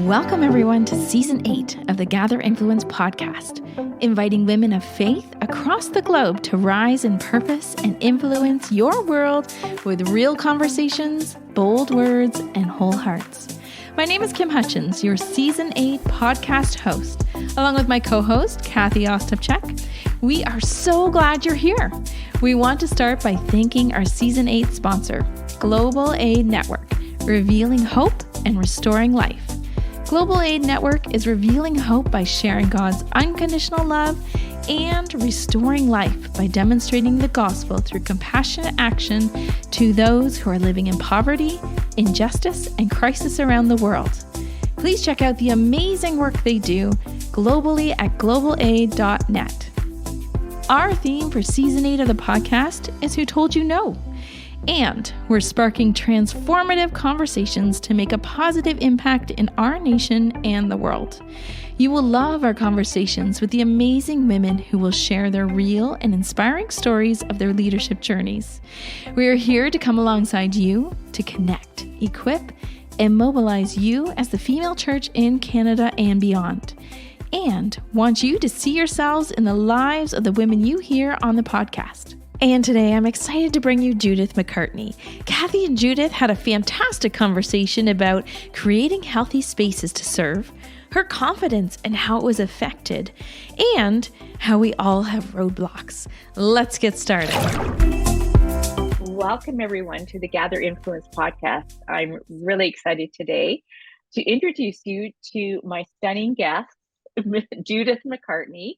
Welcome, everyone, to Season 8 of the Gather Influence podcast, inviting women of faith across the globe to rise in purpose and influence your world with real conversations, bold words, and whole hearts. My name is Kim Hutchins, your Season 8 podcast host, along with my co-host, Cathie Ostapchuk. We are so glad you're here. We want to start by thanking our Season 8 sponsor, Global Aid Network, revealing hope and restoring life. Global Aid Network is revealing hope by sharing God's unconditional love and restoring life by demonstrating the gospel through compassionate action to those who are living in poverty, injustice, and crisis around the world. Please check out the amazing work they do globally at globalaid.net. Our theme for Season 8 of the podcast is Who Told You No? And we're sparking transformative conversations to make a positive impact in our nation and the world. You will love our conversations with the amazing women who will share their real and inspiring stories of their leadership journeys. We are here to come alongside you to connect, equip, and mobilize you as the female church in Canada and beyond. And want you to see yourselves in the lives of the women you hear on the podcast. And today I'm excited to bring you Judith McCartney. Cathie and Judith had a fantastic conversation about creating healthy spaces to serve, her confidence and how it was affected, and how we all have roadblocks. Let's get started. Welcome everyone to the Gather Influence podcast. I'm really excited today to introduce you to my stunning guest, Judith McCartney.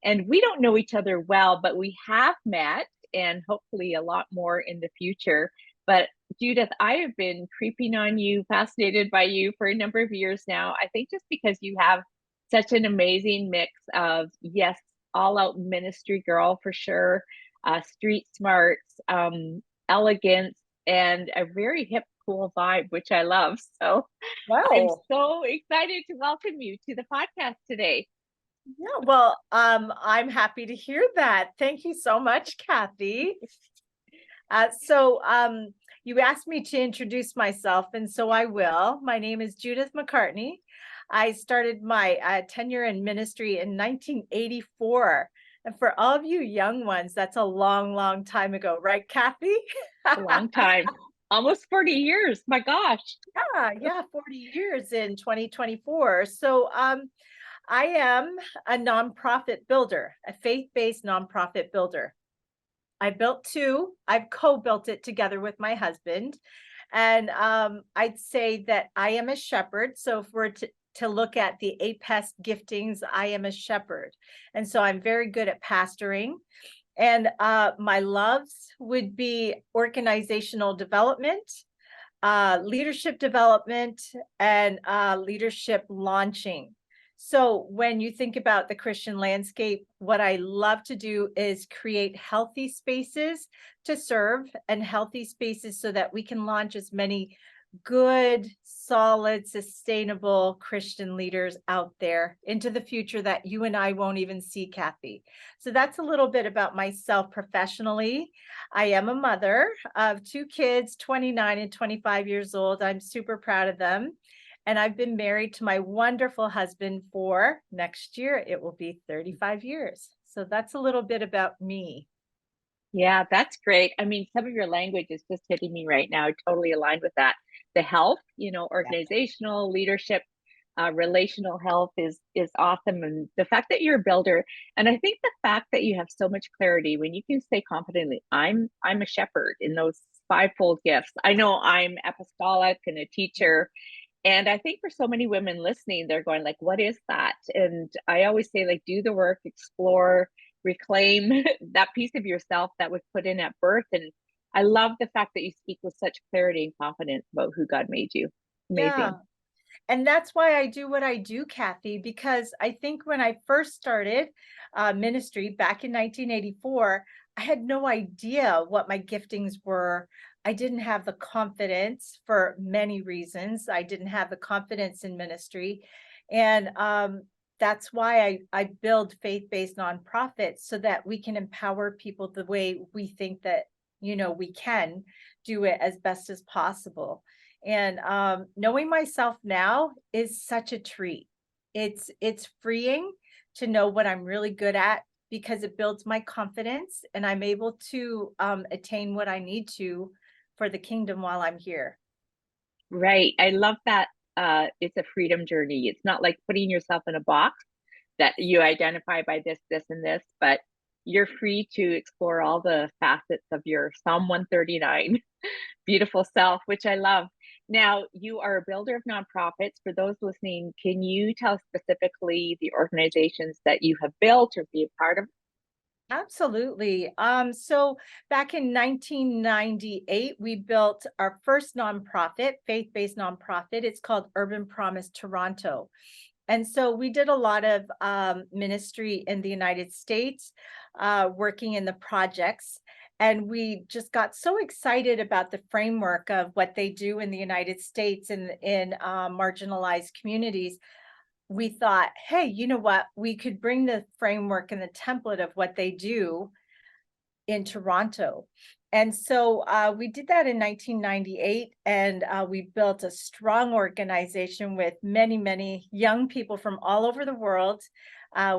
And we don't know each other well, but we have met and hopefully a lot more in the future. But Judith, I have been creeping on you, fascinated by you for a number of years now. I think just because you have such an amazing mix of, yes, all out ministry girl for sure, street smarts, elegance, and a very hip, cool vibe, which I love. So wow. I'm so excited to welcome you to the podcast today. Yeah, well, I'm happy to hear that. Thank you so much, Cathie. So you asked me to introduce myself, and so I will. My name is Judith McCartney. I started my tenure in ministry in 1984. And for all of you young ones, that's a long, long time ago, right, Cathie? A long time. Almost 40 years. My gosh. Yeah, 40 years in 2024. So I am a nonprofit builder, a faith-based nonprofit builder. I built two. I've co-built it together with my husband. And I'd say that I am a shepherd. So if we're to look at the APES giftings, I am a shepherd. And so I'm very good at pastoring. And my loves would be organizational development, leadership development, and leadership launching. So when you think about the Christian landscape, what I love to do is create healthy spaces to serve and healthy spaces so that we can launch as many good, solid, sustainable Christian leaders out there into the future that you and I won't even see, Cathie. So that's a little bit about myself professionally. I am a mother of two kids, 29 and 25 years old. I'm super proud of them. And I've been married to my wonderful husband for next year. It will be 35 years. So that's a little bit about me. Yeah, that's great. I mean, some of your language is just hitting me right now. Totally aligned with that. The health, organizational leadership, relational health is awesome. And the fact that you're a builder, and I think the fact that you have so much clarity when you can say confidently, I'm a shepherd in those fivefold gifts. I know I'm apostolic and a teacher. And I think for so many women listening, they're going like, what is that? And I always say, like, do the work, explore, reclaim that piece of yourself that was put in at birth. And I love the fact that you speak with such clarity and confidence about who God made you. Amazing. Yeah. And that's why I do what I do, Cathie, because I think when I first started ministry back in 1984, I had no idea what my giftings were. I didn't have the confidence for many reasons. I didn't have the confidence in ministry. And that's why I build faith-based nonprofits so that we can empower people the way we think that, we can do it as best as possible. And knowing myself now is such a treat. It's freeing to know what I'm really good at, because it builds my confidence and I'm able to attain what I need to for the kingdom while I'm here. Right. I love that. It's a freedom journey. It's not like putting yourself in a box that you identify by this, this, and this, but you're free to explore all the facets of your Psalm 139 beautiful self, which I love. Now, you are a builder of nonprofits. For those listening, can you tell specifically the organizations that you have built or be a part of? Absolutely. So back in 1998, we built our first nonprofit, faith-based nonprofit. It's called Urban Promise Toronto. And so we did a lot of ministry in the United States, working in the projects. And we just got so excited about the framework of what they do in the United States and in marginalized communities. We thought, hey, you know what? We could bring the framework and the template of what they do in Toronto. And so we did that in 1998, and we built a strong organization with many, many young people from all over the world.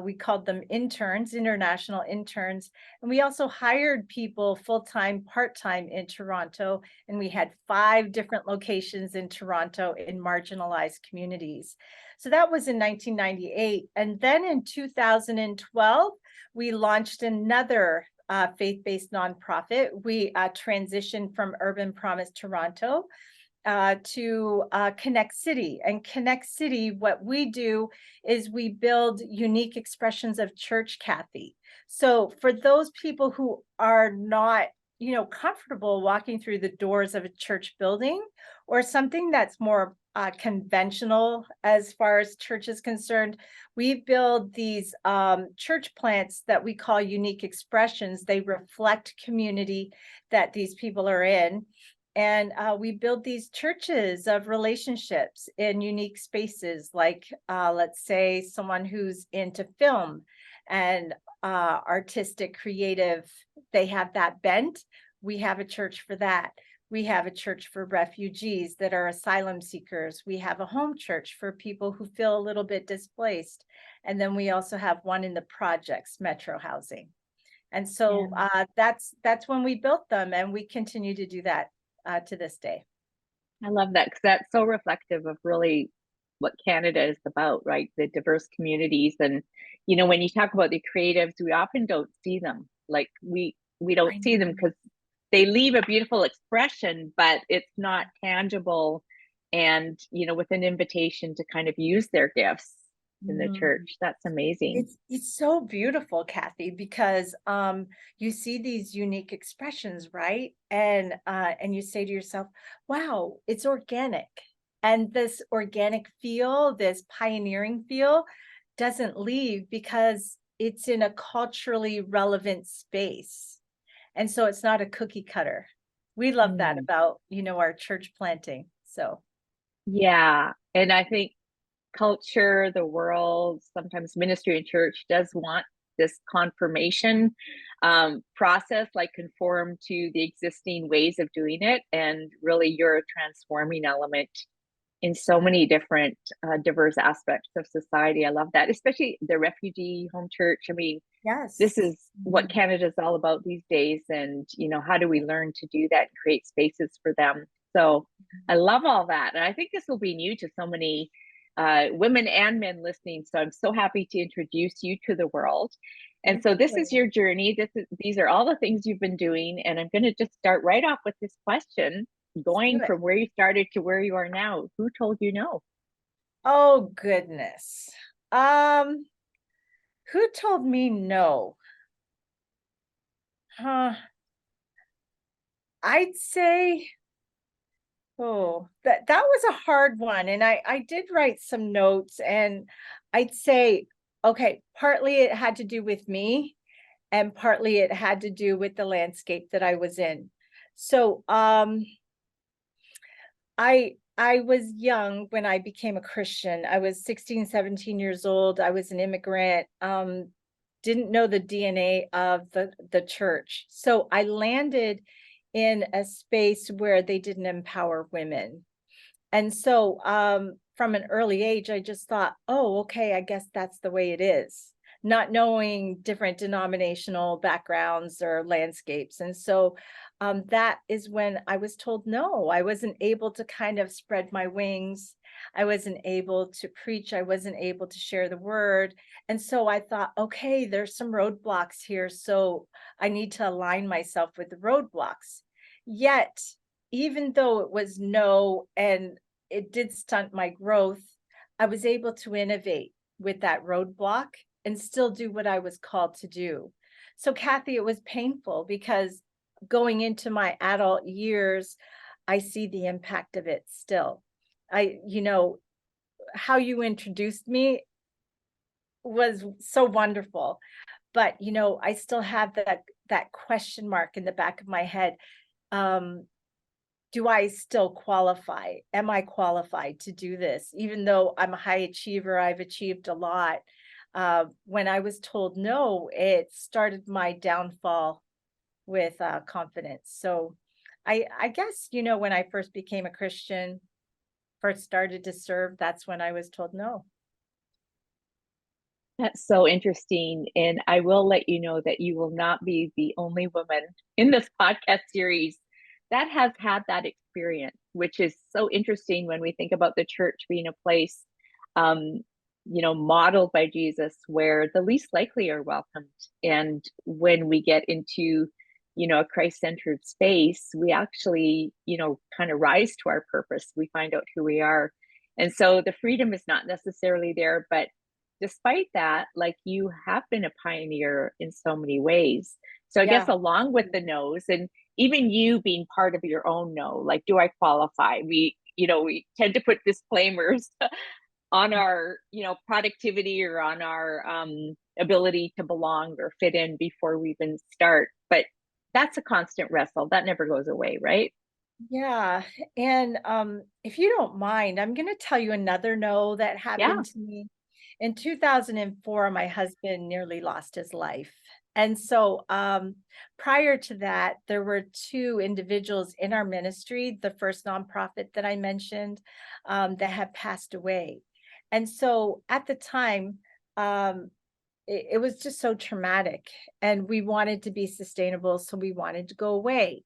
We called them interns, international interns. And we also hired people full-time, part-time in Toronto. And we had 5 different locations in Toronto in marginalized communities. So that was in 1998. And then in 2012, we launched another faith-based nonprofit. We transitioned from Urban Promise Toronto to Connect City. And Connect City, what we do is we build unique expressions of church, Cathie. So for those people who are not, comfortable walking through the doors of a church building, or something that's more conventional as far as church is concerned, we build these church plants that we call unique expressions. They reflect community that these people are in. And we build these churches of relationships in unique spaces, like let's say someone who's into film and artistic, creative, they have that bent. We have a church for that. We have a church for refugees that are asylum seekers. We have a home church for people who feel a little bit displaced. And then we also have one in the projects, Metro Housing. And so that's when we built them, and we continue to do that to this day. I love that, because that's so reflective of really what Canada is about, right? The diverse communities. And, when you talk about the creatives, we often don't see them. Like we don't see them because they leave a beautiful expression, but it's not tangible. And, with an invitation to kind of use their gifts in the church. That's amazing. It's so beautiful, Cathie, because you see these unique expressions, right? And you say to yourself, wow, it's organic. And this organic feel, this pioneering feel doesn't leave, because it's in a culturally relevant space. And so it's not a cookie cutter. We love that about, our church planting. So yeah. And I think culture, the world, sometimes ministry and church does want this confirmation process, like conform to the existing ways of doing it. And really, you're a transforming element in so many different diverse aspects of society. I love that, especially the refugee home church. I mean, yes, this is what Canada is all about these days. And, how do we learn to do that and create spaces for them? So I love all that. And I think this will be new to so many women and men listening. So I'm so happy to introduce you to the world. And so this is your journey. These are all the things you've been doing. And I'm going to just start right off with this question, going from where you started to where you are now. Who told you no? Oh, goodness. Who told me no? I'd say, that was a hard one. And I did write some notes, and I'd say, okay, partly it had to do with me, and partly it had to do with the landscape that I was in. So I was young when I became a Christian. I was 16, 17 years old. I was an immigrant, didn't know the DNA of the church. So I landed in a space where they didn't empower women. And so from an early age, I just thought, oh, okay, I guess that's the way it is, not knowing different denominational backgrounds or landscapes. And so that is when I was told no. I wasn't able to kind of spread my wings. I wasn't able to preach. I wasn't able to share the word. And so I thought, okay, there's some roadblocks here. So I need to align myself with the roadblocks. Yet, even though it was no and it did stunt my growth, I was able to innovate with that roadblock and still do what I was called to do. So, Cathie, it was painful because going into my adult years, I see the impact of it still. How you introduced me was so wonderful, but I still have that question mark in the back of my head. Do I still qualify? Am I qualified to do this? Even though I'm a high achiever, I've achieved a lot. When I was told no, it started my downfall with confidence. So I guess, when I first became a Christian, first started to serve, that's when I was told no. That's so interesting. And I will let you know that you will not be the only woman in this podcast series that has had that experience, which is so interesting when we think about the church being a place, modeled by Jesus, where the least likely are welcomed. And when we get into, a Christ-centered space, we actually, kind of rise to our purpose. We find out who we are. And so the freedom is not necessarily there, but despite that, like, you have been a pioneer in so many ways. So I guess Yeah. along with the no's, and even you being part of your own no, like, do I qualify? We tend to put disclaimers on our, productivity or on our ability to belong or fit in before we even start. But that's a constant wrestle. That never goes away, right? Yeah. And if you don't mind, I'm going to tell you another no that Yeah. happened to me. In 2004, my husband nearly lost his life. And so prior to that, there were two individuals in our ministry, the first nonprofit that I mentioned, that had passed away. And so at the time, it was just so traumatic. And we wanted to be sustainable. So we wanted to go away.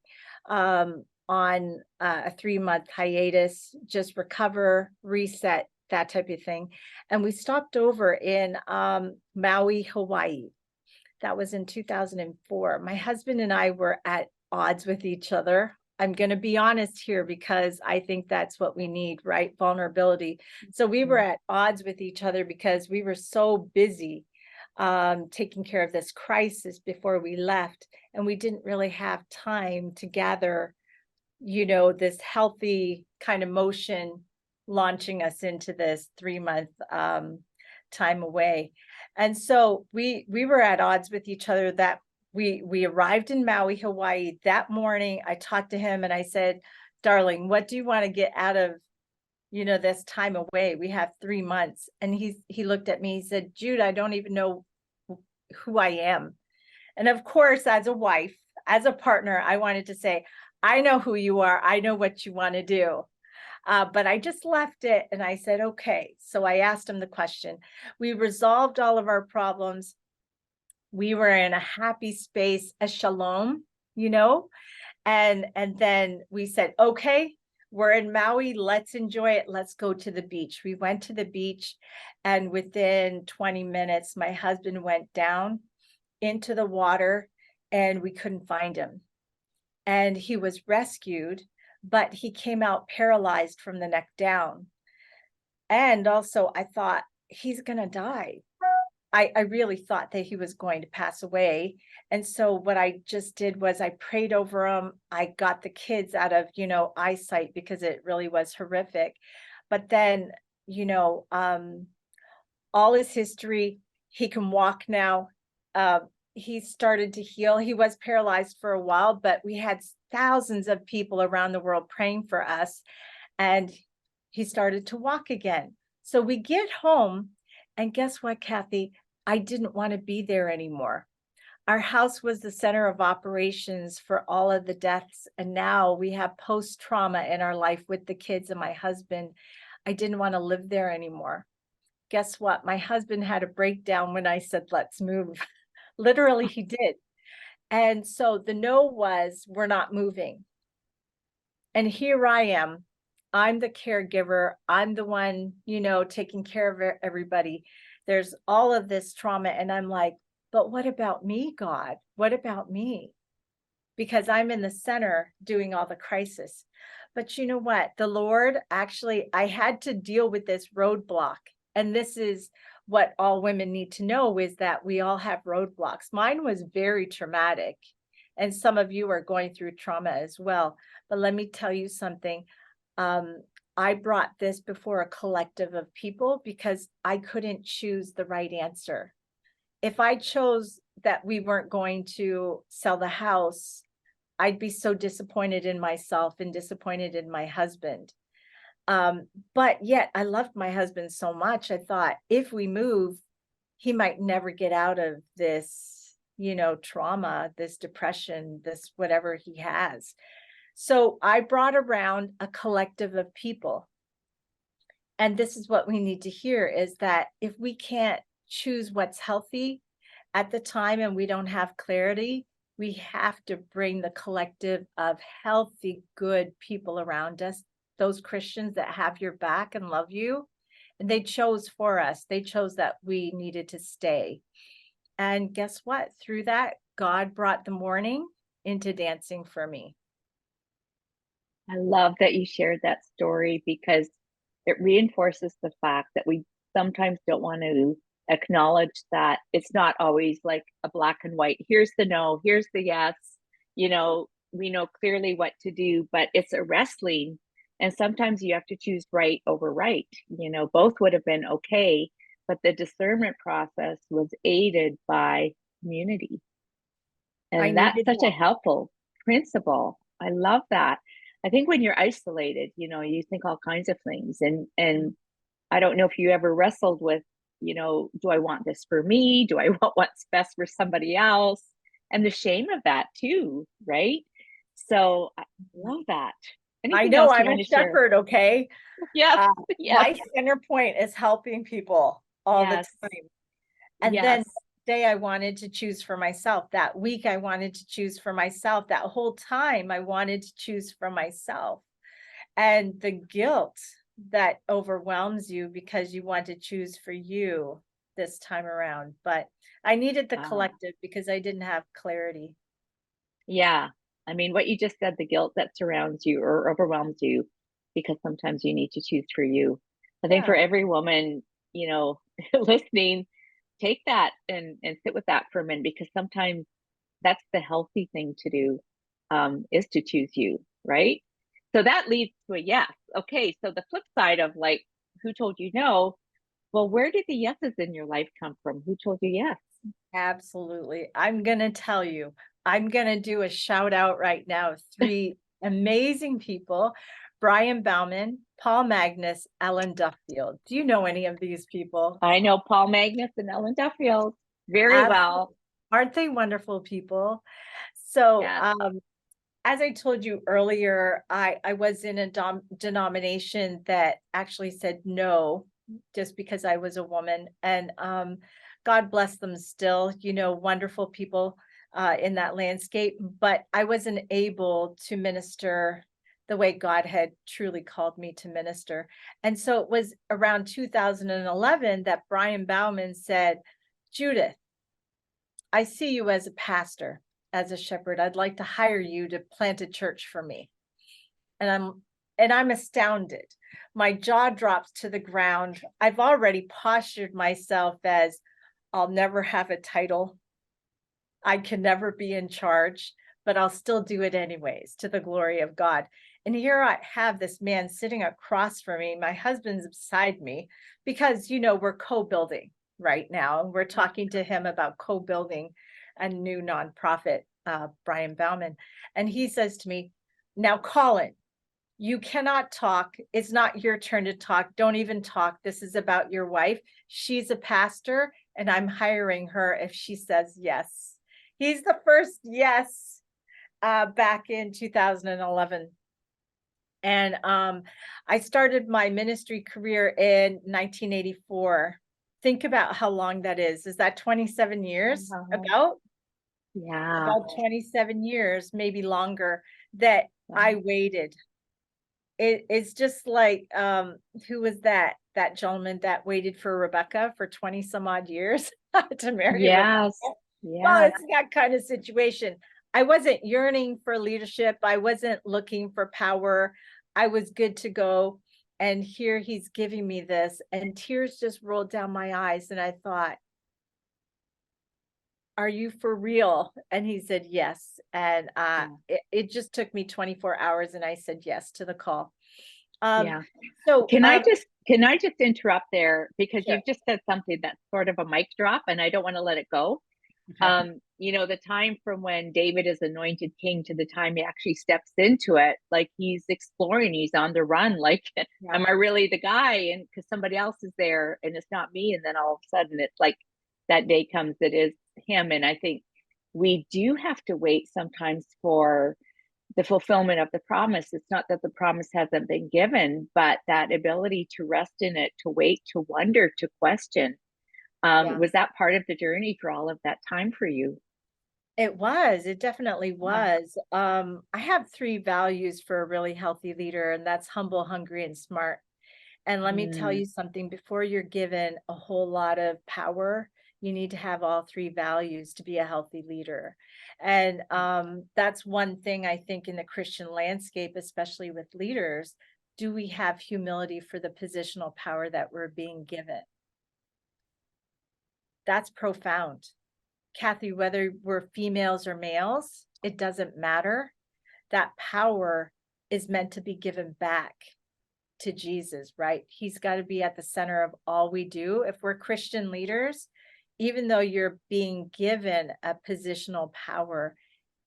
On a 3-month hiatus, just recover, reset, that type of thing. And we stopped over in Maui, Hawaii. That was in 2004. My husband and I were at odds with each other. I'm going to be honest here because I think that's what we need, right? Vulnerability. So we were at odds with each other because we were so busy taking care of this crisis before we left. And we didn't really have time to gather this healthy kind of motion launching us into this 3-month time away. And so we were at odds with each other. That we arrived in Maui, Hawaii that morning. I talked to him and I said, darling, what do you want to get out of this time away? We have 3 months. And he looked at me, he said, Jude, I don't even know who I am. And of course, as a wife, as a partner, I wanted to say, I know who you are. I know what you want to do. But I just left it and I said, okay. So I asked him the question. We resolved all of our problems. We were in a happy space, a shalom, and then we said, okay, we're in Maui. Let's enjoy it. Let's go to the beach. We went to the beach, and within 20 minutes, my husband went down into the water and we couldn't find him. And he was rescued, but he came out paralyzed from the neck down. And also I thought, he's going to die. I really thought that he was going to pass away. And so what I just did was I prayed over him. I got the kids out of, eyesight because it really was horrific. But then, all is history. He can walk now. He started to heal. He was paralyzed for a while, but we had thousands of people around the world praying for us, and he started to walk again. So we get home, and guess what, Cathie? I didn't want to be there anymore. Our house was the center of operations for all of the deaths. And now we have post-trauma in our life with the kids and my husband. I didn't want to live there anymore. Guess what? My husband had a breakdown when I said, let's move. Literally, he did. And so the no was, we're not moving. And here I am. I'm the caregiver. I'm the one, taking care of everybody. There's all of this trauma. And I'm like, but what about me, God? What about me? Because I'm in the center doing all the crisis. But you know what? The Lord, actually, I had to deal with this roadblock. And this is what all women need to know, is that we all have roadblocks. Mine was very traumatic. And some of you are going through trauma as well. But let me tell you something. I brought this before a collective of people because I couldn't choose the right answer. If I chose that we weren't going to sell the house, I'd be so disappointed in myself and disappointed in my husband. But yet I loved my husband so much. I thought if we move, he might never get out of this, trauma, this depression, this whatever he has. So I brought around a collective of people. And this is what we need to hear, is that if we can't choose what's healthy at the time and we don't have clarity, we have to bring the collective of healthy, good people around us, those Christians that have your back and love you. And they chose for us. They chose that we needed to stay. And guess what? Through that, God brought the morning into dancing for me. I love that you shared that story because it reinforces the fact that we sometimes don't want to acknowledge that it's not always like a black and white. Here's the no, here's the yes. We know clearly what to do, but it's a wrestling. And sometimes you have to choose right over right. Both would have been okay, but the discernment process was aided by community. And that's such a helpful principle. I love that. I think when you're isolated, you think all kinds of things. And I don't know if you ever wrestled with, do I want this for me? Do I want what's best for somebody else? And the shame of that too, right? So I love that. I know I'm a shepherd, okay? Yes, yes. My center point is helping people all the time. And then day I wanted to choose for myself. That week I wanted to choose for myself. That whole time I wanted to choose for myself. And the guilt that overwhelms you because you want to choose for you this time around. But I needed the collective because I didn't have clarity. Yeah. I mean, what you just said, the guilt that surrounds you or overwhelms you, because sometimes you need to choose for you. I think for every woman, listening, take that and sit with that for a minute, because sometimes that's the healthy thing to do, is to choose you, right? So that leads to a yes. Okay, so the flip side of like, who told you no? Well, where did the yeses in your life come from? Who told you yes? Absolutely. I'm going to tell you, I'm going to do a shout out right now of 3 amazing people: Brian Bauman, Paul Magnus, Ellen Duffield. Do you know any of these people? I know Paul Magnus and Ellen Duffield very well. Aren't they wonderful people? So, as I told you earlier, I was in a denomination that actually said no, just because I was a woman. And God bless them still, wonderful people in that landscape. But I wasn't able to minister the way God had truly called me to minister. And so it was around 2011 that Brian Bauman said, "Judith, I see you as a pastor, as a shepherd. I'd like to hire you to plant a church for me." And I'm astounded. My jaw drops to the ground. I've already postured myself as, I'll never have a title. I can never be in charge, but I'll still do it anyways, to the glory of God. And here I have this man sitting across from me. My husband's beside me because, we're co-building right now. We're talking to him about co-building a new nonprofit, Brian Bauman. And he says to me, "Now, Colin, you cannot talk. It's not your turn to talk. Don't even talk. This is about your wife. She's a pastor, and I'm hiring her if she says yes." He's the first yes back in 2011. And I started my ministry career in 1984. Think about how long that is. Is that 27 years? Wow. Yeah. About 27 years, maybe longer, that I waited. It's just like, who was that gentleman that waited for Rebecca for 20 some odd years to marry Rebecca? Yes. Well, Yes. it's that kind of situation. I wasn't yearning for leadership. I wasn't looking for power. I was good to go. And here he's giving me this, and tears just rolled down my eyes. And I thought, are you for real? And he said, yes. And it just took me 24 hours, and I said yes to the call. Yeah. So Can I just interrupt there, because Sure. you've just said something that's sort of a mic drop, and I don't want to let it go. Okay. You know, the time from when David is anointed king to the time he actually steps into it, like he's exploring, he's on the run, like, Yeah. am I really the guy? And because somebody else is there and it's not me. And then all of a sudden it's like that day comes, it is him. And I think we do have to wait sometimes for the fulfillment of the promise. It's not that the promise hasn't been given, but that ability to rest in it, to wait, to wonder, to question. Yeah. Was that part of the journey for all of that time for you? It definitely was. I have 3 values for a really healthy leader, and that's humble, hungry, and smart. And let me tell you something, before you're given a whole lot of power, you need to have all 3 values to be a healthy leader. And that's one thing I think in the Christian landscape, especially with leaders, do we have humility for the positional power that we're being given? That's profound. Cathie, whether we're females or males, it doesn't matter. That power is meant to be given back to Jesus, right? He's got to be at the center of all we do. If we're Christian leaders, even though you're being given a positional power,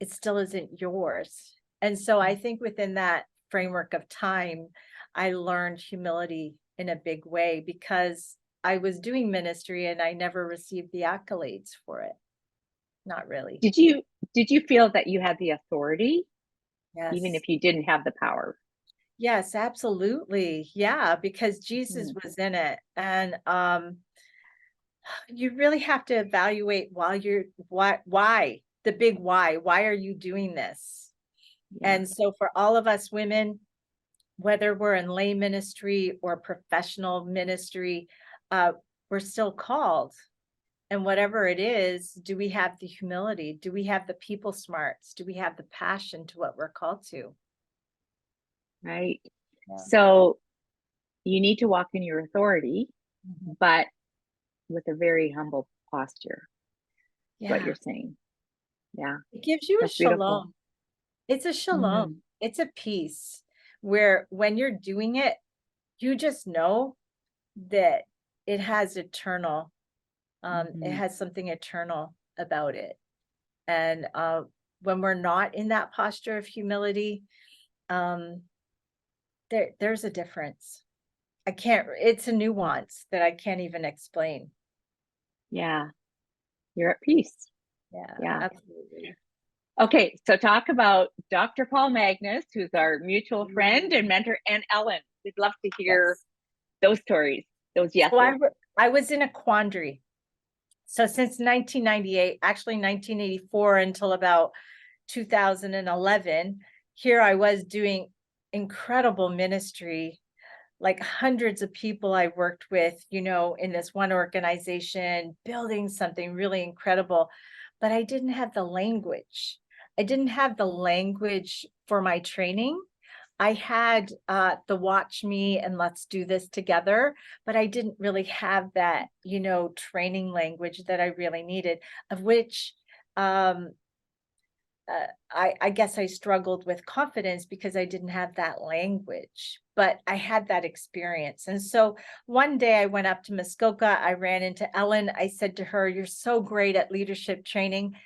it still isn't yours. And so I think within that framework of time, I learned humility in a big way, because I was doing ministry and I never received the accolades for it. Not really. Did you feel that you had the authority, even Yes. if you didn't have the power? Yes, absolutely. Yeah, because Jesus was in it. And you really have to evaluate why, the big why are you doing this? Yeah. And so for all of us women, whether we're in lay ministry or professional ministry, we're still called. And whatever it is, do we have the humility? Do we have the people smarts? Do we have the passion to what we're called to? Right. Yeah. So you need to walk in your authority, Mhm. but with a very humble posture. Is what Yeah. you're saying. Yeah. It gives you a That's beautiful. shalom. It's a shalom. It's a peace where when you're doing it, you just know that it has eternal, it has something eternal about it. And when we're not in that posture of humility, there's a difference. It's a nuance that I can't even explain. Yeah. You're at peace. Yeah, Yeah. absolutely. Okay. So talk about Dr. Paul Magnus, who's our mutual friend and mentor, and Ellen. We'd love to hear those stories, those yeses. So I was in a quandary. So since 1998, actually 1984 until about 2011, here I was doing incredible ministry, like hundreds of people I worked with, in this one organization, building something really incredible. But I didn't have the language. I didn't have the language for my training. I had the watch me and let's do this together, but I didn't really have that, training language that I really needed, of which I guess I struggled with confidence because I didn't have that language, but I had that experience. And so one day I went up to Muskoka, I ran into Ellen. I said to her, "You're so great at leadership training.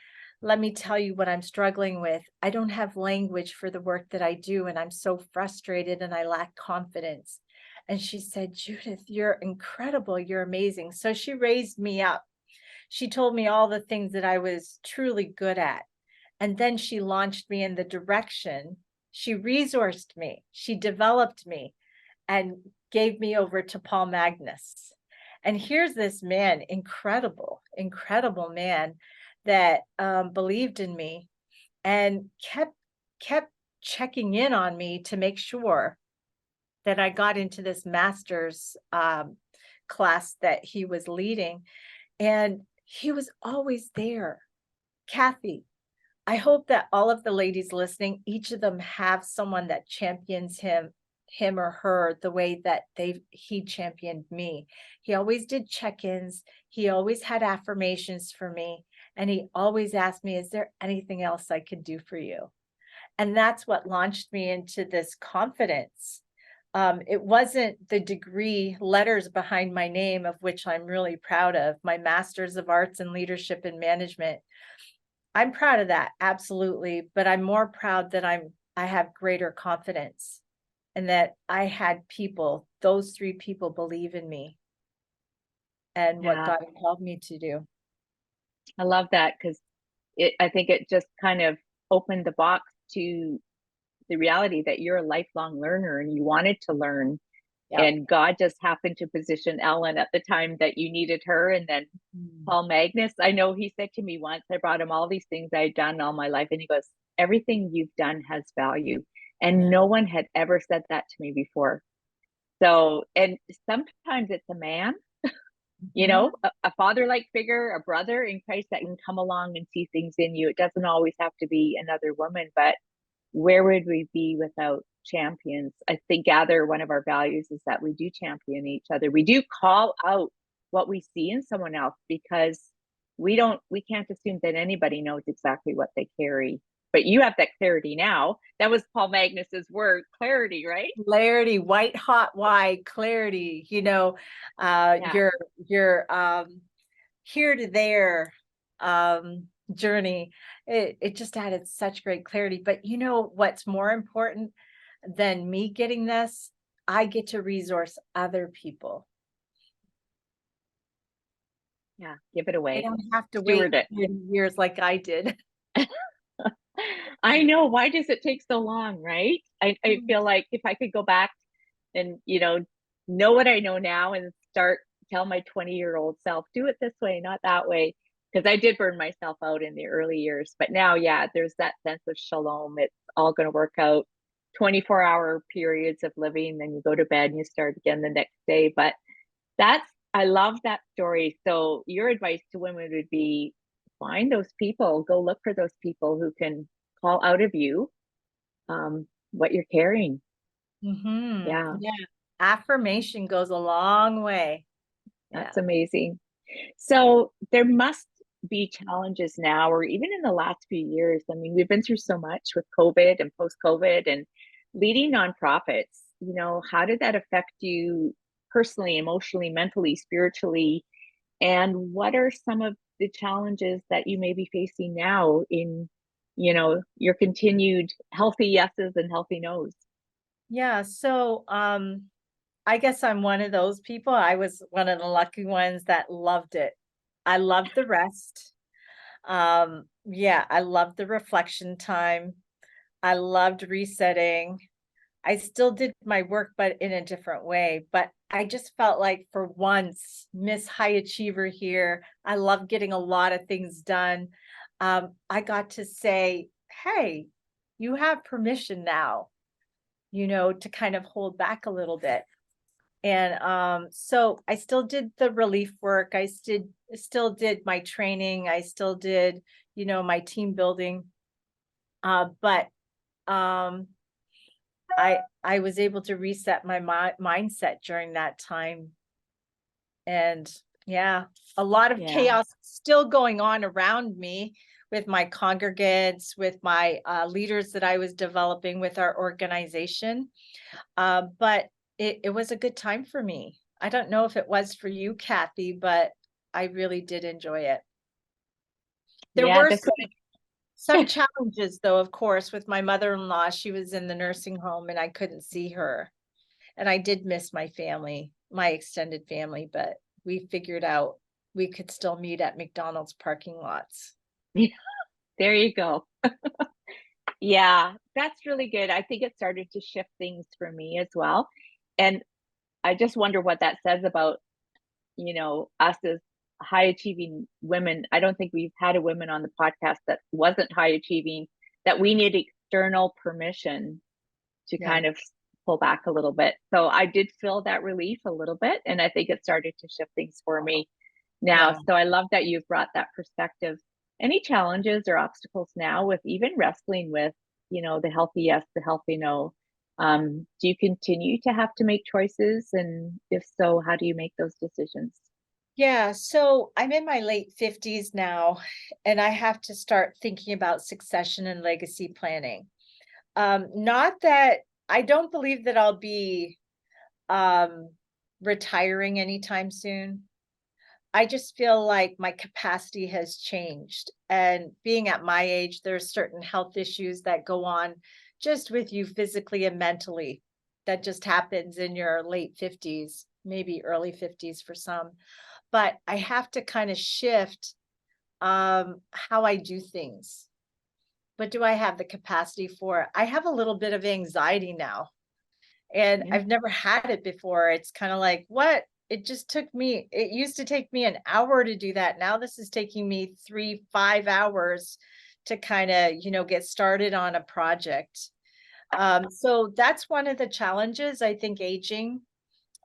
Let me tell you what I'm struggling with. I don't have language for the work that I do, and I'm so frustrated and I lack confidence." And she said, "Judith, you're incredible. You're amazing." So she raised me up. She told me all the things that I was truly good at. And then she launched me in the direction. She resourced me. She developed me and gave me over to Paul Magnus. And here's this man, incredible, incredible man that believed in me and kept checking in on me to make sure that I got into this master's class that he was leading. And he was always there. Cathie, I hope that all of the ladies listening, each of them have someone that champions him or her the way that he championed me. He always did check-ins. He always had affirmations for me. And he always asked me, is there anything else I could do for you? And that's what launched me into this confidence. It wasn't the degree letters behind my name, of which I'm really proud of, my Master's of Arts in Leadership and Management. I'm proud of that, absolutely. But I'm more proud that I have greater confidence and that I had people, those three people believe in me and what God called me to do. I love that, because I think it just kind of opened the box to the reality that you're a lifelong learner and you wanted to learn. Yep. And God just happened to position Ellen at the time that you needed her. And then Paul Magnus, I know he said to me once, I brought him all these things I'd done all my life. And he goes, everything you've done has value. And no one had ever said that to me before. So, and sometimes it's a man, you know, a father-like figure, a brother in Christ that can come along and see things in you. It doesn't always have to be another woman, but where would we be without champions? I think Gather, one of our values is that we do champion each other. We do call out what we see in someone else, because we can't assume that anybody knows exactly what they carry. But you have that clarity now. That was Paul Magnus's word, clarity, right? Clarity, white hot why, clarity, you know, your here to there journey. It just added such great clarity. But you know what's more important than me getting this? I get to resource other people. Yeah, give it away. I don't have to wait 30 years like I did. I know. Why does it take so long, right? I feel like if I could go back and, you know what I know now and tell my 20-year-old self, do it this way, not that way. Because I did burn myself out in the early years. But now, yeah, there's that sense of shalom. It's all going to work out. 24-hour periods of living, then you go to bed and you start again the next day. But I love that story. So your advice to women would be, find those people, go look for those people who can call out of you what you're carrying. Yeah. Affirmation goes a long way. That's amazing. So there must be challenges now, or even in the last few years. I mean, we've been through so much with COVID and post-COVID and leading nonprofits. You know, how did that affect you personally, emotionally, mentally, spiritually? And what are some of the challenges that you may be facing now in, your continued healthy yeses and healthy nos? Yeah. So, I guess I'm one of those people. I was one of the lucky ones that loved it. I loved the rest. I loved the reflection time. I loved resetting. I still did my work, but in a different way. But I just felt like for once, Miss High Achiever here, I love getting a lot of things done. I got to say, hey, you have permission now, to kind of hold back a little bit. And so I still did the relief work. I still did my training. I still did, my team building. But I was able to reset my mindset during that time. And a lot of chaos still going on around me with my congregants, with my leaders that I was developing with our organization. But it was a good time for me. I don't know if it was for you, Cathie, but I really did enjoy it. There were some challenges, though, of course, with my mother-in-law. She was in the nursing home and I couldn't see her. And I did miss my family, my extended family, but we figured out we could still meet at McDonald's parking lots. There you go. Yeah, that's really good. I think it started to shift things for me as well. And I just wonder what that says about, us as high achieving women. I don't think we've had a woman on the podcast that wasn't high achieving, that we need external permission to Yeah. kind of pull back a little bit. So I did feel that relief a little bit. And I think it started to shift things for me now. Yeah. So I love that you've brought that perspective. Any challenges or obstacles now with even wrestling with, the healthy yes, the healthy no? Do you continue to have to make choices? And if so, how do you make those decisions? Yeah, so I'm in my late 50s now, and I have to start thinking about succession and legacy planning. Not that I don't believe that I'll be um, retiring anytime soon. I just feel like my capacity has changed. And being at my age, there's certain health issues that go on just with you physically and mentally. That just happens in your late 50s, maybe early 50s for some. But I have to kind of shift how I do things. But do I have the capacity for it? I have a little bit of anxiety now, and Yeah. I've never had it before. It's kind of like, what? It used to take me an hour to do that. Now this is taking me 5 hours to kind of, get started on a project. So that's one of the challenges, I think, aging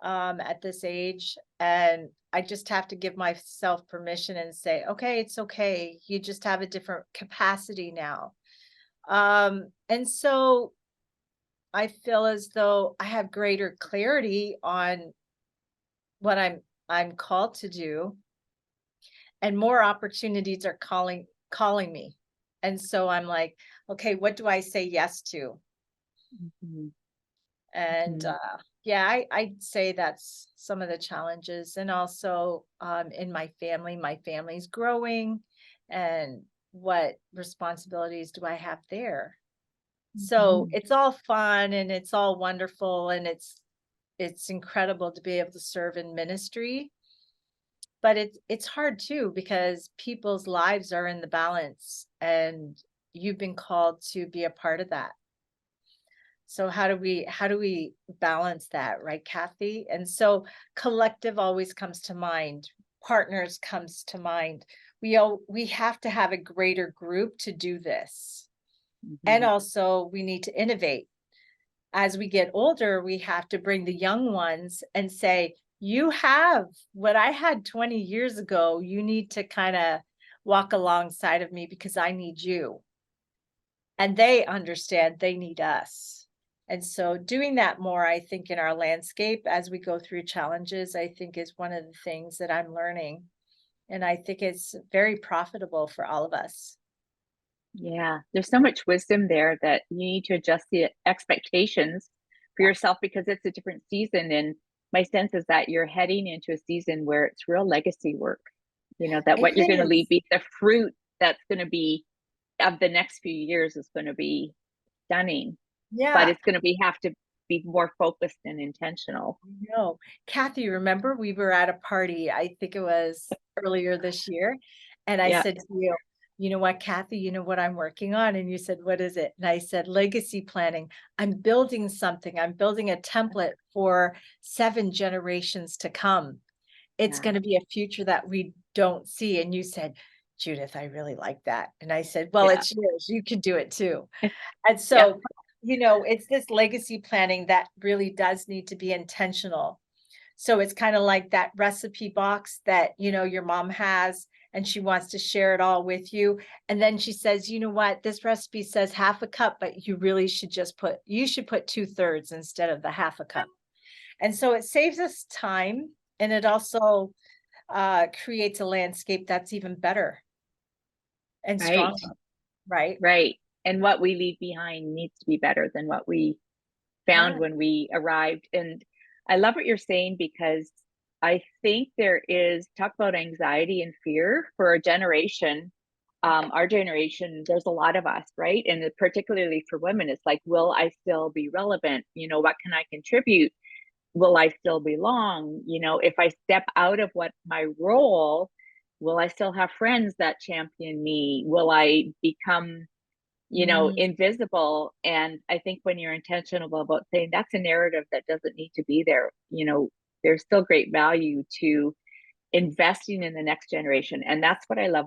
at this age. And I just have to give myself permission and say, okay, it's okay. You just have a different capacity now. And so I feel as though I have greater clarity on what I'm called to do, and more opportunities are calling me. And so I'm like, okay, what do I say yes to? Mhm. And Mhm. yeah, I'd say that's some of the challenges. And also in my family's growing, and what responsibilities do I have there? So Mhm. it's all fun and it's all wonderful, and it's incredible to be able to serve in ministry. But it's hard too, because people's lives are in the balance, and you've been called to be a part of that. So how do we balance that, right, Cathie? And so collective always comes to mind. Partners comes to mind. We have to have a greater group to do this. And Mhm. also we need to innovate. As we get older, we have to bring the young ones and say, you have what I had 20 years ago. You need to kind of walk alongside of me because I need you. And they understand they need us. And so doing that more, I think, in our landscape as we go through challenges, I think is one of the things that I'm learning. And I think it's very profitable for all of us. Yeah, there's so much wisdom there that you need to adjust the expectations for Yeah. yourself because it's a different season. And my sense is that you're heading into a season where it's real legacy work, that It what you're going to leave, is. be the fruit that's going to be of the next few years is going to be stunning, but Yeah. it's going to have to be more focused and intentional. No, Cathie, remember we were at a party, I think it was earlier this year, and I Yeah. said to you, you know what, Cathie, you know what I'm working on? And you said, what is it? And I said, legacy planning. I'm building something. I'm building a template for 7 generations to come. It's Yeah. going to be a future that we don't see. And you said, Judith, I really like that. And I said, well, Yeah. it's yours. You can do it too. And Yeah. so, it's this legacy planning that really does need to be intentional. So it's kind of like that recipe box that, your mom has, and she wants to share it all with you. And then she says, you know what, this recipe says half a cup, but you really should you should put 2/3 instead of the half a cup. And so it saves us time, and it also creates a landscape that's even better and Right. stronger, right? Right. And what we leave behind needs to be better than what we found Yeah. when we arrived. And I love what you're saying because I think there is talk about anxiety and fear for a generation. Our generation, there's a lot of us, right? And particularly for women, it's like, will I still be relevant? What can I contribute? Will I still belong? If I step out of what my role, Will I still have friends that champion me? Will I become, Mm, invisible? And I think when you're intentional about saying that's a narrative that doesn't need to be there, there's still great value to investing in the next generation. And that's what I love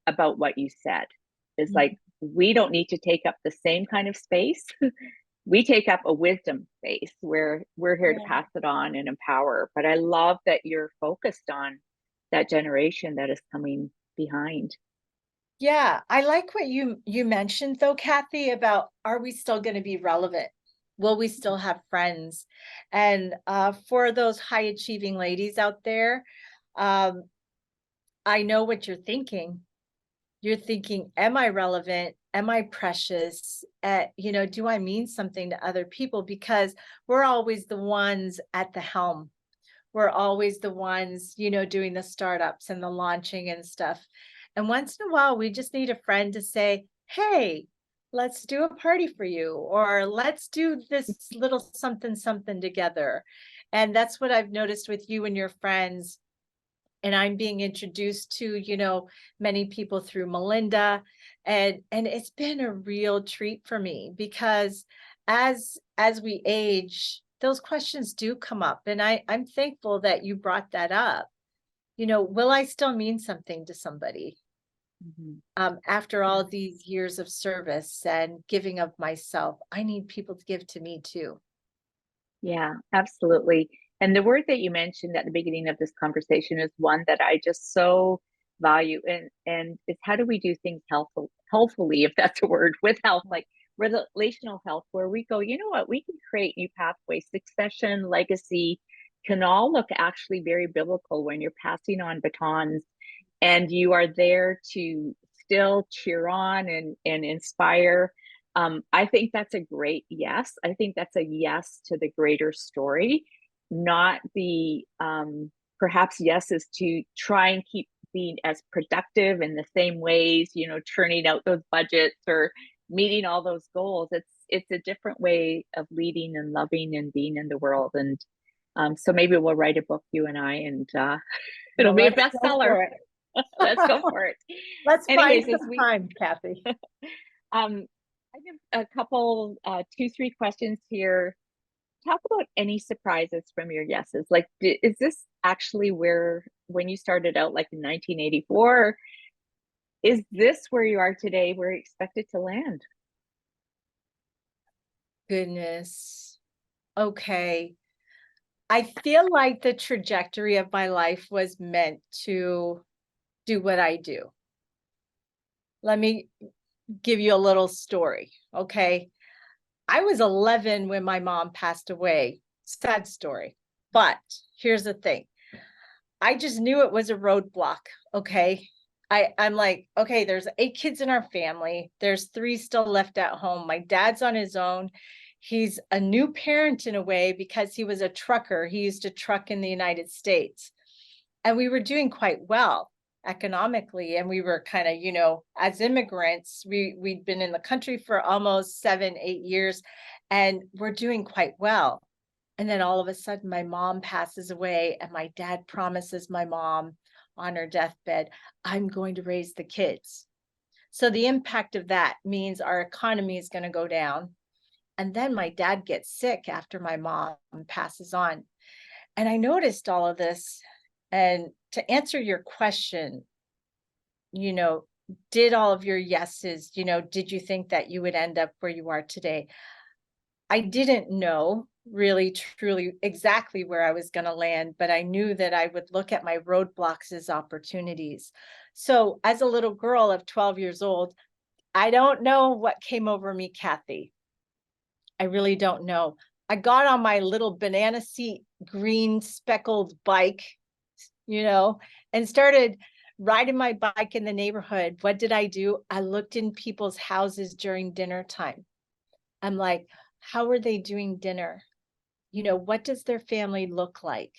about what you said is mm, like, we don't need to take up the same kind of space. We take up a wisdom space where we're here to yeah. pass it on and empower. But I love that you're focused on that generation that is coming behind. Yeah, I like what you mentioned though, Cathie, about are we still going to be relevant? Will we still have friends? And for those high achieving ladies out there, um, I know what you're thinking. You're thinking, am I relevant? Am I precious? Do I mean something to other people? Because we're always the ones at the helm. We're always the ones, doing the startups and the launching and stuff. And once in a while, we just need a friend to say, hey, let's do a party for you, or let's do this little something, something together. And that's what I've noticed with you and your friends. And I'm being introduced to, many people through Melinda. And it's been a real treat for me because as we age, those questions do come up. And I'm thankful that you brought that up. Will I still mean something to somebody after all these years of service and giving of myself? I need people to give to me too. Yeah, absolutely. And the word that you mentioned at the beginning of this conversation is one that I just so value, and it's how do we do things healthfully, if that's a word, with health, like relational health, where we go, you know what, we can create new pathways. Succession, legacy can all look actually very biblical when you're passing on batons and you are there to still cheer on and inspire. I think that's a great yes. I think that's a yes to the greater story, not the perhaps yeses to try and keep being as productive in the same ways, churning out those budgets or meeting all those goals. It's a different way of leading and loving and being in the world. And so maybe we'll write a book, you and I, and it'll Well, be a let's go bestseller. for it. Let's go for it. Let's find Anyways, as some we time, Cathie. I have a couple, 2, 3 questions here. Talk about any surprises from your yeses. Like, is this actually where, when you started out, like in 1984, is this where you are today, where you expected to land? Goodness. Okay. I feel like the trajectory of my life was meant to do what I do. Let me give you a little story. Okay. I was 11 when my mom passed away. Sad story. But here's the thing. I just knew it was a roadblock. Okay. I'm like, okay, there's 8 kids in our family. There's 3 still left at home. My dad's on his own. He's a new parent in a way because he was a trucker. He used to truck in the United States. And we were doing quite well economically. And we were kind of, as immigrants, we'd been in the country for almost 7, 8 years, and we're doing quite well. And then all of a sudden, my mom passes away, and my dad promises my mom on her deathbed, I'm going to raise the kids. So the impact of that means our economy is going to go down. And then my dad gets sick after my mom passes on. And I noticed all of this. And to answer your question, did all of your yeses, did you think that you would end up where you are today? I didn't know really truly exactly where I was going to land, but I knew that I would look at my roadblocks as opportunities. So as a little girl of 12 years old, I don't know what came over me, Cathie. I really don't know. I got on my little banana seat, green speckled bike, and started riding my bike in the neighborhood. What did I do? I looked in people's houses during dinner time. I'm like, how are they doing dinner? What does their family look like?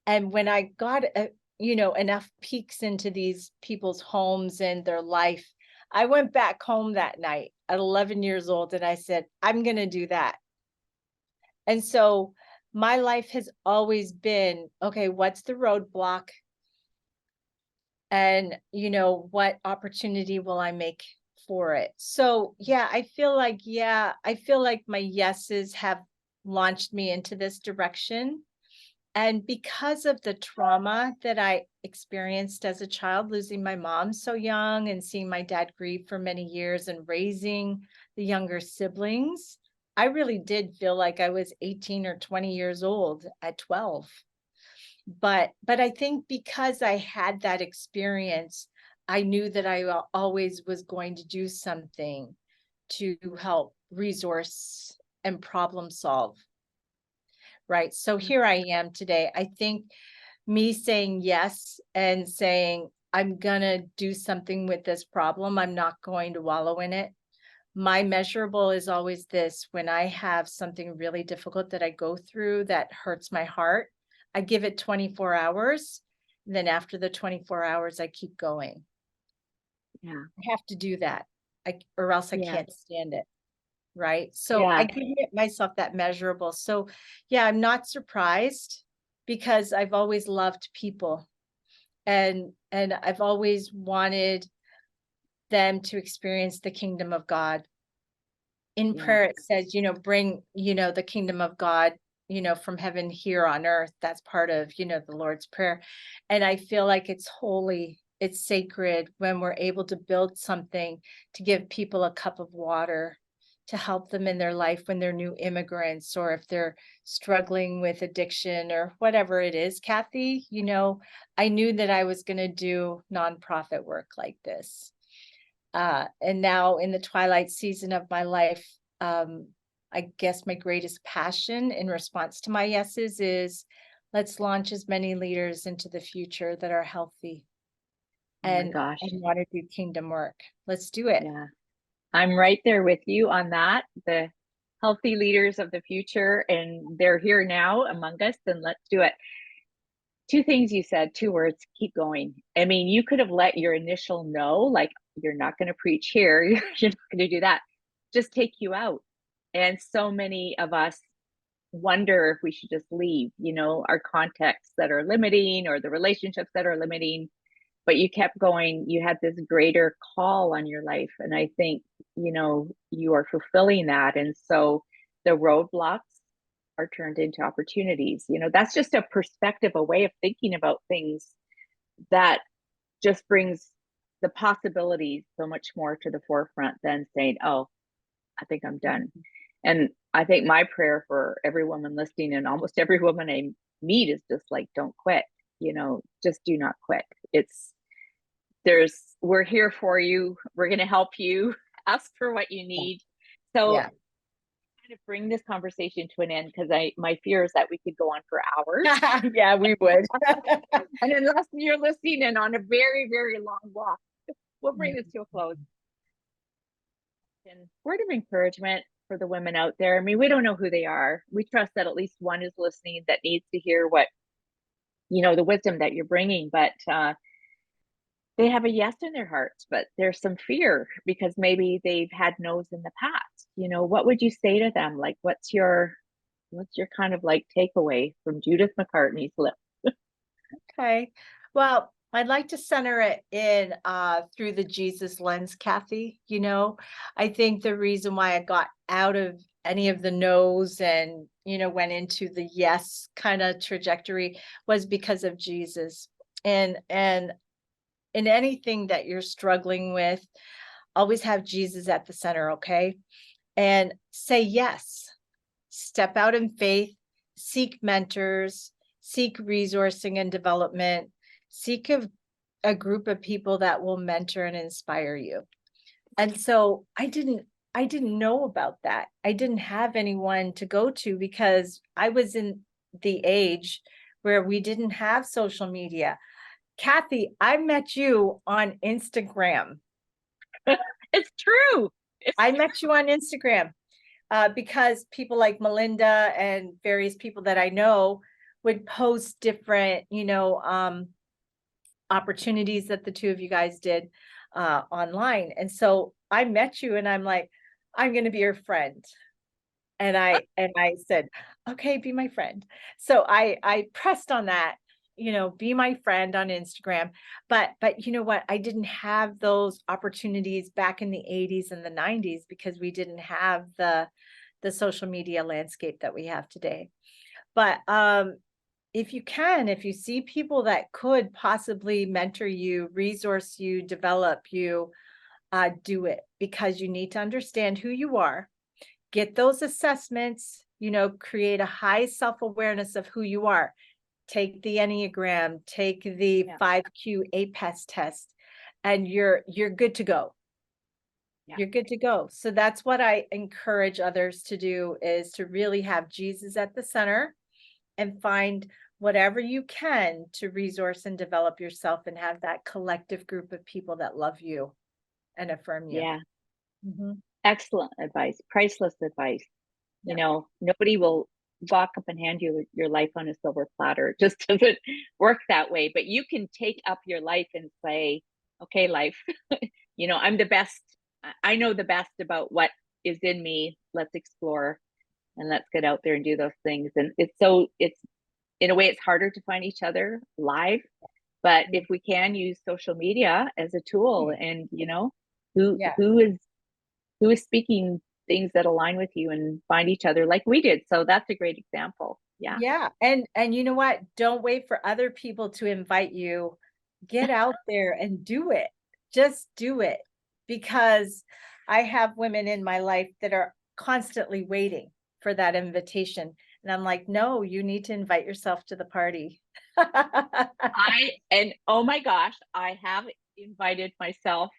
And when I got, enough peeks into these people's homes and their life, I went back home that night at 11 years old and I said, I'm going to do that. And so my life has always been, okay, what's the roadblock? and, what opportunity will I make for it? So, yeah, I feel like my yeses have launched me into this direction. And because of the trauma that I experienced as a child, losing my mom so young and seeing my dad grieve for many years and raising the younger siblings, I really did feel like I was 18 or 20 years old at 12. But I think because I had that experience, I knew that I always was going to do something to help resource and problem solve. Right. So here I am today. I think me saying yes and saying, I'm going to do something with this problem, I'm not going to wallow in it. My measurable is always this: when I have something really difficult that I go through that hurts my heart, I give it 24 hours. And then after the 24 hours, I keep going. Yeah. I have to do that, or else I Yeah. can't stand it. Right. So Yeah. I give myself that measurable. So yeah, I'm not surprised because I've always loved people, and I've always wanted them to experience the kingdom of God. In Yeah. prayer, it says, bring, the kingdom of God, from heaven here on earth. That's part of, the Lord's Prayer. And I feel like it's holy, it's sacred when we're able to build something to give people a cup of water to help them in their life when they're new immigrants, or if they're struggling with addiction or whatever it is. Cathie, I knew that I was going to do nonprofit work like this. And now in the twilight season of my life, I guess my greatest passion in response to my yeses is, let's launch as many leaders into the future that are healthy Oh my and gosh. want to do kingdom work. Let's do it. Yeah. I'm right there with you on that. The healthy leaders of the future, and they're here now among us, and let's do it. Two things you said, two words: keep going. I mean, you could have let your initial no, like, you're not going to preach here, you're not going to do that, just take you out. And so many of us wonder if we should just leave, our contexts that are limiting or the relationships that are limiting. But you kept going. You had this greater call on your life. And I think, you are fulfilling that. And so the roadblocks are turned into opportunities. That's just a perspective, a way of thinking about things that just brings the possibilities so much more to the forefront than saying, oh, I think I'm done. And I think my prayer for every woman listening, and almost every woman I meet, is just like, don't quit, just do not quit. We're here for you. We're going to help you. Ask for what you need. So Yeah. kind of bring this conversation to an end, because my fear is that we could go on for hours. Yeah, we would. And unless you're listening and on a very, very long walk, we'll bring this to a close. And word of encouragement for the women out there. I mean, we don't know who they are. We trust that at least one is listening that needs to hear what, the wisdom that you're bringing, but they have a yes in their hearts, but there's some fear because maybe they've had no's in the past. What would you say to them? Like, what's your kind of like takeaway from Judith McCartney's lips? Okay. Well, I'd like to center it in through the Jesus lens, Cathie. I think the reason why I got out of any of the no's and, went into the yes kind of trajectory was because of Jesus. And in anything that you're struggling with, always have Jesus at the center, okay? And say yes. Step out in faith, seek mentors, seek resourcing and development, seek a group of people that will mentor and inspire you. And so I didn't know about that. I didn't have anyone to go to because I was in the age where we didn't have social media. Cathie, I met you on Instagram. It's true. I met you on Instagram because people like Melinda and various people that I know would post different, opportunities that the two of you guys did online. And so I met you and I'm like, I'm going to be your friend. And I said, okay, be my friend. So I pressed on that. be my friend on Instagram. But you know what? I didn't have those opportunities back in the 80s and the 90s because we didn't have the social media landscape that we have today. But if you see people that could possibly mentor you, resource you, develop you, do it, because you need to understand who you are, get those assessments, create a high self-awareness of who you are. Take the Enneagram, take the 5Q APES test, and you're good to go. Yeah. You're good to go. So that's what I encourage others to do, is to really have Jesus at the center and find whatever you can to resource and develop yourself and have that collective group of people that love you and affirm you. Yeah. Mm-hmm. Excellent advice. Priceless advice. Yeah. Nobody will walk up and hand you your life on a silver platter. It just doesn't work that way. But you can take up your life and say, okay, life, I'm the best. I know the best about what is in me. Let's explore and let's get out there and do those things. And it's in a way, it's harder to find each other live, but if we can use social media as a tool, and who is speaking things that align with you, and find each other like we did. So that's a great example. Yeah. Yeah. And you know what? Don't wait for other people to invite you. Get out there and do it. Just do it. Because I have women in my life that are constantly waiting for that invitation. And I'm like, no, you need to invite yourself to the party. Oh my gosh, I have invited myself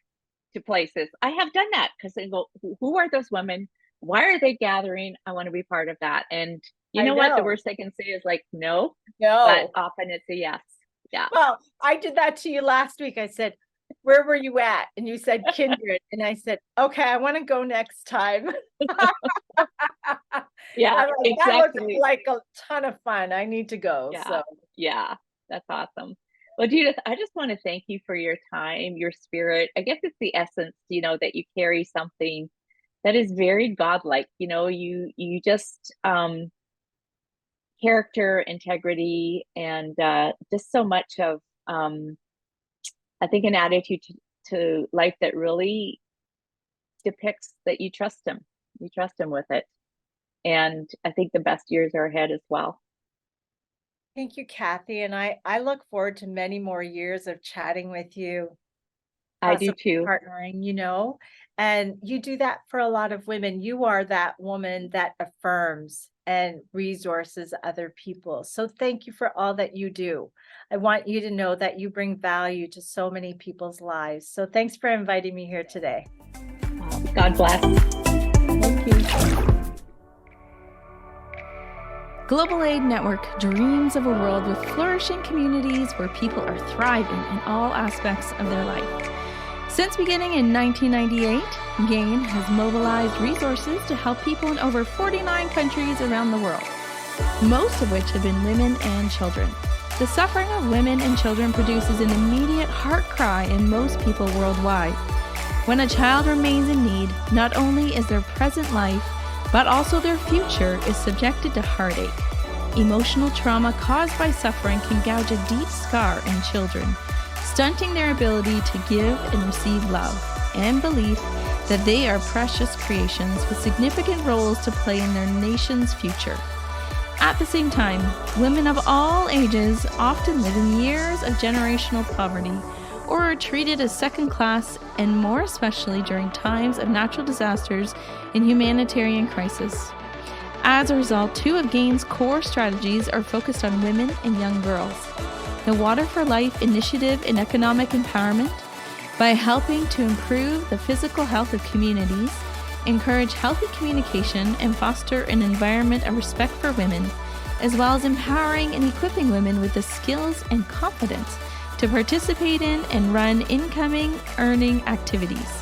to places. I have done that because I go, who are those women? Why are they gathering? I want to be part of that. And you know what? The worst I can say is like, no. But often it's a yes. Yeah. Well, I did that to you last week. I said, where were you at? And you said kindred. And I said, okay, I want to go next time. Yeah, exactly. That looks like a ton of fun. I need to go. Yeah. So Yeah, that's awesome. Well, Judith, I just want to thank you for your time, your spirit. I guess it's the essence, that you carry something that is very godlike. You just character, integrity, and just so much of I think an attitude to life that really depicts that you trust him. You trust him with it. And I think the best years are ahead as well. Thank you, Cathie. And I look forward to many more years of chatting with you. I do too. Partnering, and you do that for a lot of women. You are that woman that affirms and resources other people. So thank you for all that you do. I want you to know that you bring value to so many people's lives. So thanks for inviting me here today. God bless. Thank you. Global Aid Network dreams of a world with flourishing communities where people are thriving in all aspects of their life. Since beginning in 1998, GAIN has mobilized resources to help people in over 49 countries around the world, most of which have been women and children. The suffering of women and children produces an immediate heart cry in most people worldwide. When a child remains in need, not only is their present life, but also their future is subjected to heartache. Emotional trauma caused by suffering can gouge a deep scar in children, stunting their ability to give and receive love and belief that they are precious creations with significant roles to play in their nation's future. At the same time, women of all ages often live in years of generational poverty or are treated as second class, and more especially during times of natural disasters and humanitarian crisis. As a result, two of GAIN's core strategies are focused on women and young girls. The Water for Life initiative in economic empowerment, by helping to improve the physical health of communities, encourage healthy communication, and foster an environment of respect for women, as well as empowering and equipping women with the skills and confidence to participate in and run incoming earning activities.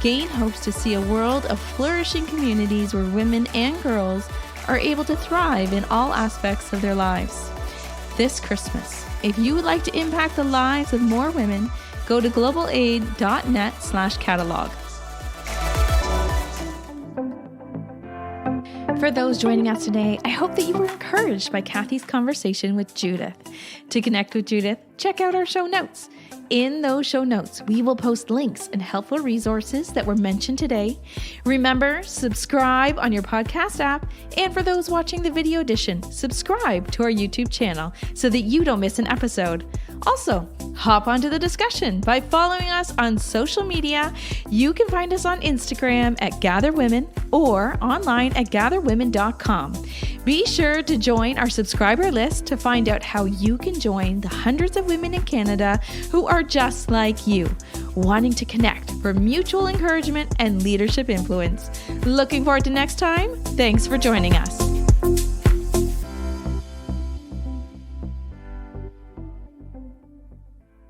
GAIN hopes to see a world of flourishing communities where women and girls are able to thrive in all aspects of their lives. This Christmas, if you would like to impact the lives of more women, go to globalaid.net/catalog. For those joining us today, I hope that you were encouraged by Cathie's conversation with Judith. To connect with Judith, check out our show notes. In those show notes, we will post links and helpful resources that were mentioned today. Remember, subscribe on your podcast app. And for those watching the video edition, subscribe to our YouTube channel so that you don't miss an episode. Also, hop onto the discussion by following us on social media. You can find us on Instagram at Gather Women or online at gatherwomen.com. Be sure to join our subscriber list to find out how you can join the hundreds of women in Canada who are just like you, wanting to connect for mutual encouragement and leadership influence. Looking forward to next time. Thanks for joining us.